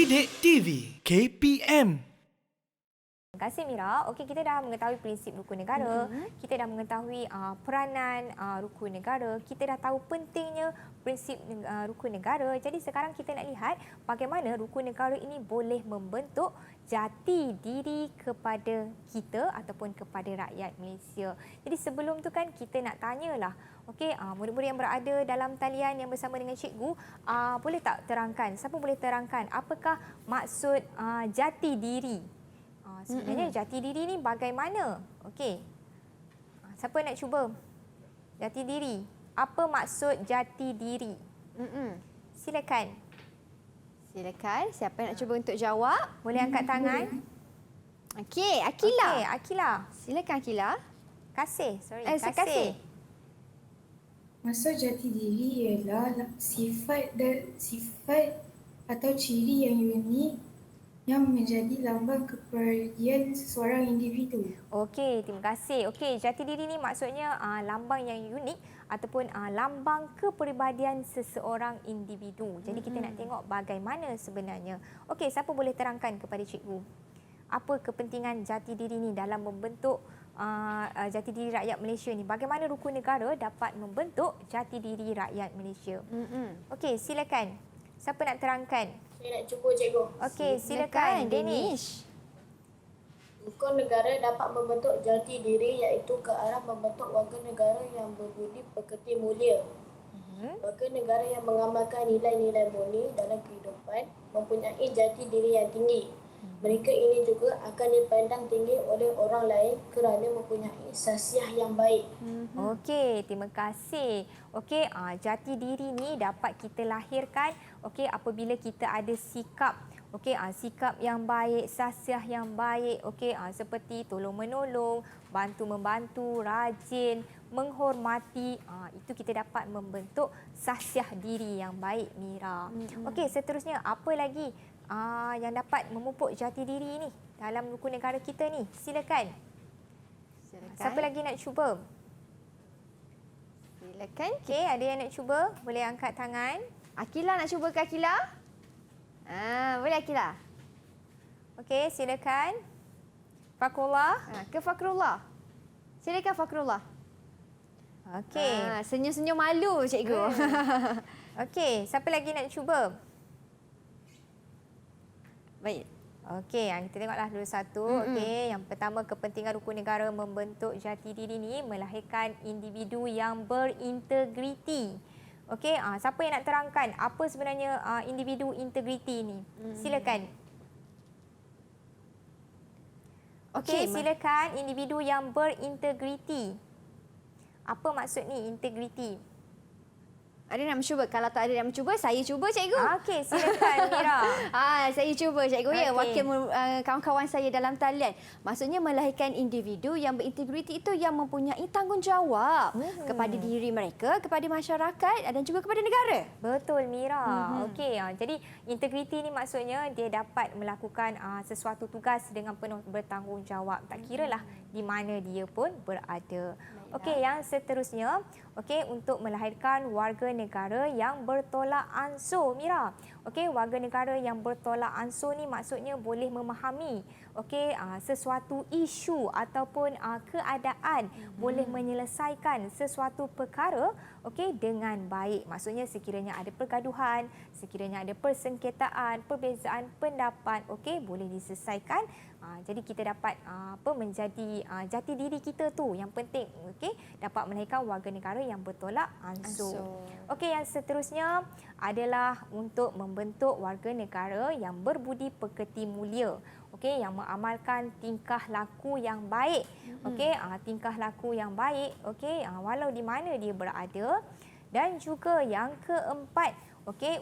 Didik TV KPM. Terima kasih Mira. Okey, kita dah mengetahui prinsip rukun negara, kita dah mengetahui peranan rukun negara, kita dah tahu pentingnya prinsip rukun negara. Jadi sekarang kita nak lihat bagaimana rukun negara ini boleh membentuk jati diri kepada kita ataupun kepada rakyat Malaysia. Jadi sebelum tu kan kita nak tanyalah, okey, murid-murid yang berada dalam talian yang bersama dengan cikgu, boleh tak terangkan, siapa boleh terangkan apakah maksud jati diri? Sebenarnya jati diri ni bagaimana? Okey. Siapa nak cuba? Jati diri. Apa maksud jati diri? Silakan. Silakan. Siapa nak cuba untuk jawab? Boleh angkat tangan? Okey, Akila. Okey, Akila. Silakan Akila. Kasih. Sorry, Kasih. Maksud jati diri ialah sifat atau ciri yang unik yang menjadi lambang kepribadian seseorang individu. Okey, terima kasih. Okey, jati diri ni maksudnya lambang yang unik ataupun lambang kepribadian seseorang individu. Jadi kita nak tengok bagaimana sebenarnya. Okey, siapa boleh terangkan kepada cikgu? Apa kepentingan jati diri ni dalam membentuk jati diri rakyat Malaysia ni? Bagaimana rukun negara dapat membentuk jati diri rakyat Malaysia? Okey, silakan. Siapa nak terangkan? Saya nak cuba cikgu. Okey, silakan Danish. Rukun negara dapat membentuk jati diri iaitu ke arah membentuk warga negara yang berbudi pekerti mulia. Warga negara yang mengamalkan nilai-nilai murni dalam kehidupan mempunyai jati diri yang tinggi. Mereka ini juga akan dipandang tinggi oleh orang lain kerana mempunyai sasiah yang baik. Okey, terima kasih. Okey, jati diri ni dapat kita lahirkan apabila kita ada sikap sikap yang baik, sasiah yang baik, seperti tolong-menolong, bantu-membantu, rajin, menghormati, itu kita dapat membentuk sasiah diri yang baik, Mira. Okey, seterusnya apa lagi yang dapat memupuk jati diri ni dalam rukun negara kita ni? Silakan. Siapa lagi nak cuba? Silakan. Okey, ada yang nak cuba? Boleh angkat tangan. Akila nak cuba ke Akila? Boleh Akila. Okey, silakan. Fakrullah. Ke Fakrullah. Silakan Fakrullah. Okey. Senyum-senyum malu cikgu. Okey, siapa lagi nak cuba? Baik. Okey, kita tengoklah dulu satu. Okey, yang pertama, kepentingan rukun negara membentuk jati diri ni melahirkan individu yang berintegriti. Okey, siapa yang nak terangkan apa sebenarnya individu integriti ni? Silakan. Okey, silakan, individu yang berintegriti. Apa maksud ni integriti? Ada nak mencuba? Kalau tak ada yang mencuba, saya cuba cikgu. Okey, silakan Mira. Saya cuba cikgu ya, Okey. wakil kawan-kawan saya dalam talian. Maksudnya melahirkan individu yang berintegriti itu yang mempunyai tanggungjawab kepada diri mereka, kepada masyarakat dan juga kepada negara. Betul Mira. Okey, jadi integriti ni maksudnya dia dapat melakukan sesuatu tugas dengan penuh bertanggungjawab. Tak kiralah di mana dia pun berada. Okey, yang seterusnya, untuk melahirkan warga negara yang bertolak ansur, Mira. Okey, warga negara yang bertolak ansur ni maksudnya boleh memahami sesuatu isu ataupun keadaan, boleh menyelesaikan sesuatu perkara dengan baik. Maksudnya sekiranya ada pergaduhan, sekiranya ada persengketaan, perbezaan pendapat, boleh diselesaikan. Jadi kita dapat menjadi jati diri kita tu yang penting, dapat melahirkan warga negara yang bertolak ansur. Okey, yang seterusnya adalah untuk membentuk warga negara yang berbudi pekerti mulia. Yang mengamalkan tingkah laku yang baik. Tingkah laku yang baik, walau di mana dia berada. Dan juga yang keempat,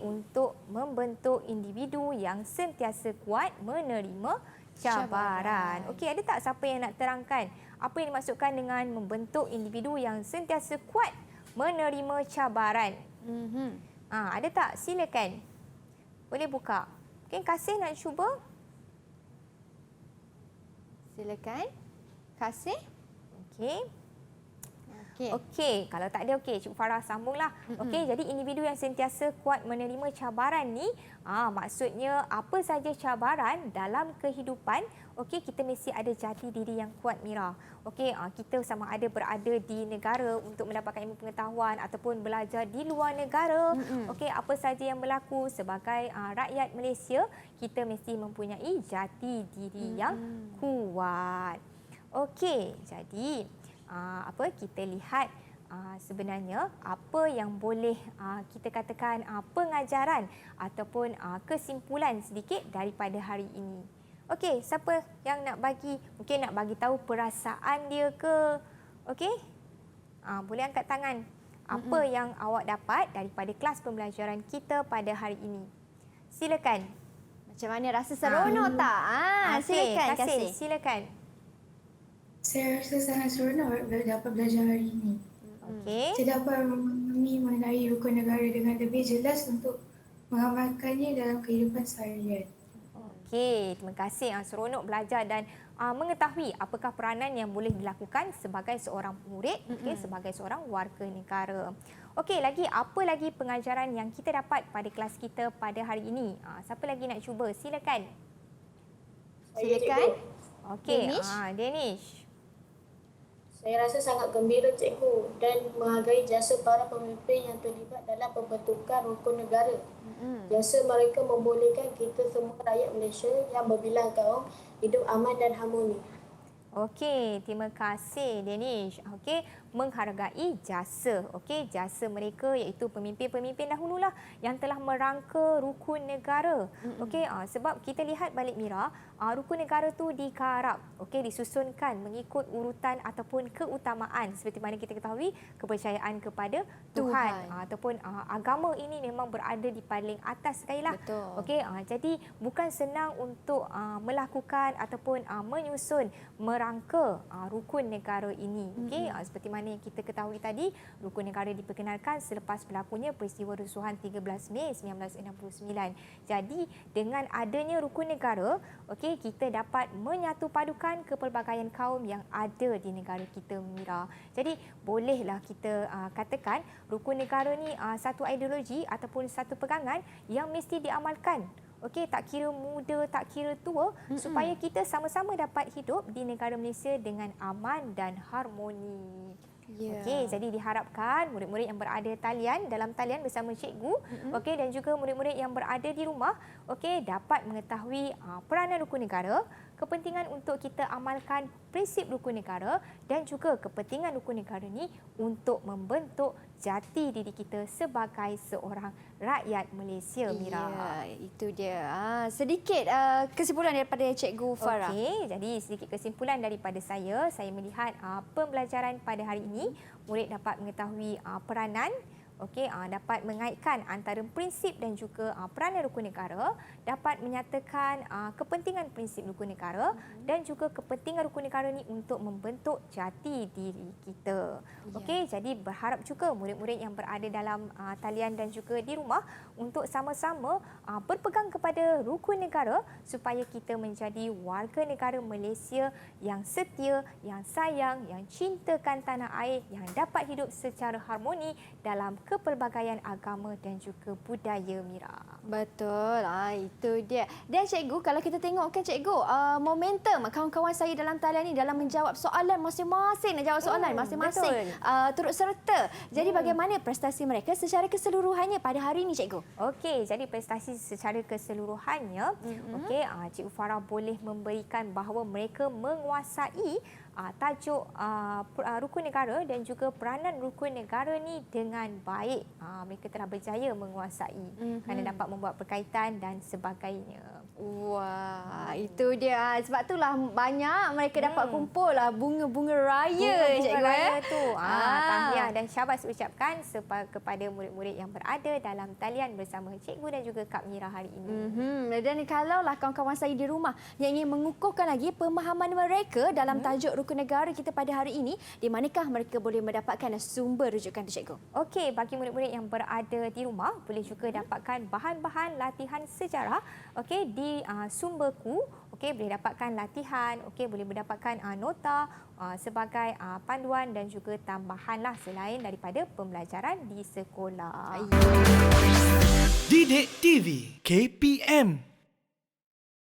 untuk membentuk individu yang sentiasa kuat menerima cabaran. Okey, ada tak siapa yang nak terangkan apa yang dimaksudkan dengan membentuk individu yang sentiasa kuat menerima cabaran? Ada tak? Silakan. Boleh buka. Okey, Kasih nak cuba? Silakan. Kasih. Okey. Okey, kalau tak ada okey, Cik Farah sambunglah. Okey, jadi individu yang sentiasa kuat menerima cabaran ni, maksudnya apa saja cabaran dalam kehidupan, okey, kita mesti ada jati diri yang kuat, Mira. Okey, kita sama ada berada di negara untuk mendapatkan ilmu pengetahuan ataupun belajar di luar negara. Okey, apa saja yang berlaku sebagai rakyat Malaysia, kita mesti mempunyai jati diri yang kuat. Okey, jadi kita lihat sebenarnya apa yang boleh kita katakan pengajaran ataupun kesimpulan sedikit daripada hari ini. Okey, siapa yang nak bagi, mungkin nak bagi tahu perasaan dia ke? Okey? Boleh angkat tangan. Apa yang awak dapat daripada kelas pembelajaran kita pada hari ini? Silakan. Macam mana, rasa seronok tak? Silakan Kasih. Silakan. Saya rasa sangat seronok dapat belajar hari ini. Okey. Saya dapat memahami mengenai rukun negara dengan lebih jelas untuk mengamalkannya dalam kehidupan seharian. Okey, terima kasih. Seronok belajar dan mengetahui apakah peranan yang boleh dilakukan sebagai seorang murid, sebagai seorang warga negara. Okey, apa lagi pengajaran yang kita dapat pada kelas kita pada hari ini? Siapa lagi nak cuba? Silakan. Silakan. Okey, Danish. Danish. Saya rasa sangat gembira cikgu dan menghargai jasa para pemimpin yang terlibat dalam pembentukan rukun negara. Jasa mereka membolehkan kita semua rakyat Malaysia yang berbilang kaum hidup aman dan harmoni. Okey, terima kasih Danish. Okey, menghargai jasa. Okey, jasa mereka iaitu pemimpin-pemimpin dahululah yang telah merangka rukun negara. Okey, sebab kita lihat balik Mira, rukun negara tu dikarap, okey, disusunkan mengikut urutan ataupun keutamaan seperti mana kita ketahui kepercayaan kepada Tuhan. Ataupun agama ini memang berada di paling atas sekali lah. Betul. Okey, jadi bukan senang untuk melakukan ataupun menyusun merangka rukun negara ini. Okey, seperti mana yang kita ketahui tadi, rukun negara diperkenalkan selepas berlakunya peristiwa rusuhan 13 Mei 1969. Jadi dengan adanya rukun negara, okey, kita dapat menyatu padukan kepelbagaian kaum yang ada di negara kita, Mira. Jadi bolehlah kita katakan rukun negara ni satu ideologi ataupun satu pegangan yang mesti diamalkan. Okey, tak kira muda, tak kira tua, supaya kita sama-sama dapat hidup di negara Malaysia dengan aman dan harmoni. Okey, jadi diharapkan murid-murid yang berada dalam talian bersama cikgu, okey, dan juga murid-murid yang berada di rumah, okey, dapat mengetahui peranan rukun negara, kepentingan untuk kita amalkan prinsip rukun negara dan juga kepentingan rukun negara ni untuk membentuk jati diri kita sebagai seorang rakyat Malaysia, Mira. Ya, itu dia. Sedikit kesimpulan daripada Cikgu Farah. Okey, jadi sedikit kesimpulan daripada saya melihat pembelajaran pada hari ini, murid dapat mengetahui peranan, okey, dapat mengaitkan antara prinsip dan juga peranan rukun negara, dapat menyatakan kepentingan prinsip rukun negara dan juga kepentingan rukun negara ni untuk membentuk jati diri kita. Okey, jadi berharap juga murid-murid yang berada dalam talian dan juga di rumah untuk sama-sama berpegang kepada rukun negara supaya kita menjadi warga negara Malaysia yang setia, yang sayang, yang cintakan tanah air, yang dapat hidup secara harmoni dalam kepelbagaian agama dan juga budaya, Mira. Betul, itu dia. Dan cikgu, kalau kita tengok kan cikgu, momentum kawan-kawan saya dalam talian ni dalam menjawab soalan masing-masing, nak jawab soalan masing-masing turut serta. Jadi bagaimana prestasi mereka secara keseluruhannya pada hari ini, cikgu? Okey, jadi prestasi secara keseluruhannya, okey, Cikgu Farah boleh memberikan bahawa mereka menguasai tajuk rukun negara dan juga peranan rukun negara ni dengan baik. Mereka telah berjaya menguasai kerana dapat membuat berkaitan dan sebagainya. Wah, itu dia. Sebab itulah banyak mereka dapat kumpul bunga-bunga raya, Bunga cikgu. raya tu. Tahniah dan syabas ucapkan kepada murid-murid yang berada dalam talian bersama cikgu dan juga Kak Mira hari ini. Dan kalaulah kawan-kawan saya di rumah yang ingin mengukuhkan lagi pemahaman mereka dalam tajuk rukun negara kita pada hari ini, di manakah mereka boleh mendapatkan sumber rujukan tu, cikgu? Okey, bagi murid-murid yang berada di rumah boleh juga dapatkan bahan-bahan latihan sejarah, okey, di melalui Sumberku, okey, boleh dapatkan latihan, okey, boleh mendapatkan nota sebagai panduan dan juga tambahanlah selain daripada pembelajaran di sekolah. Didik TV KPM